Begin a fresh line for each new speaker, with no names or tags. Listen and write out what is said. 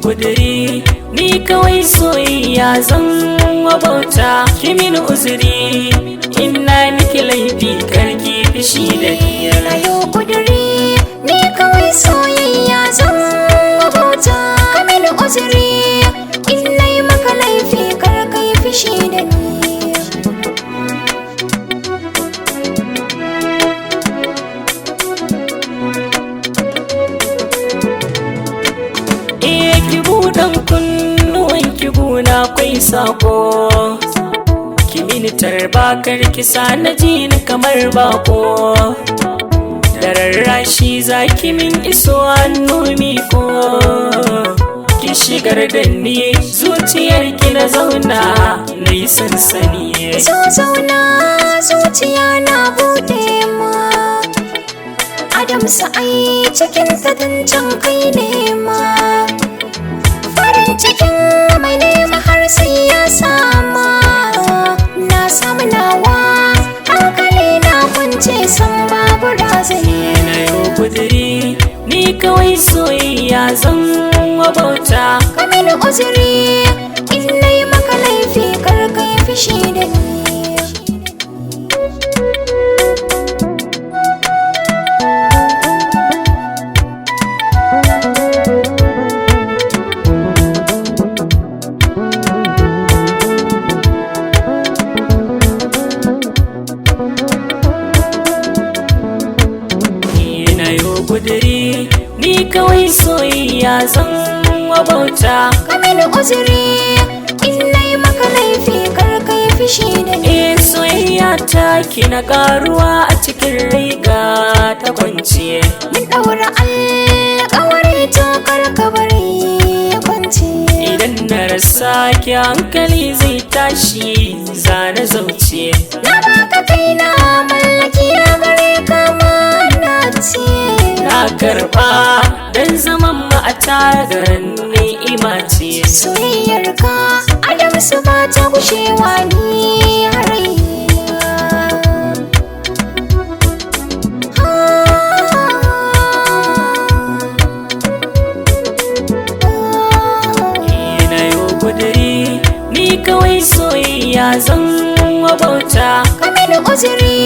Kudiri ni kawai soyayya zan wabauta kimin uzuri ina miki laifi karki fishi da ni.
Ayo kudiri ni kawai soyayya zan wabauta kimin uzuri ina maka laifi karki fishi da ni.
Dan kunnuwan kibuna kwai sako kimini tarba karkisa na ji ni kamar bako da rarrashi za kimin iso hannu miko ki shigar da ni zuciyar ki na zauna na yi sansani.
So zauna zuciya na bude ma Adam sa'ai cikin tatancan kai ne ma cikin mai nema har sai ya sama na samu nawa hankali na kwance san babu razani.
Na yau kudiri ni kawai soyayya zan wabauta
kamin uzuri in nai maka laifi kar kai fishi da ni.
Kudiri ni kawai soyayya zan wabauta
kamin uzuri in nai maka laifi kar kai fishi da ni.
Soyayya ta kina karuwa a cikin riga ta kwanciye
mun daura alƙawari to kar ka bari ya kwance.
Idan na rasa ki hankali zai tashi zana zauce
na baka kaina mallaki ya gare ka ma na ce
na karba dan zaman mu a tarin ni'ima ce.
Soyayyar ka Adam su ba ta gushewa ni harai
na yau kudiri ni kawai soyayya zan wabauta
kamin uzuri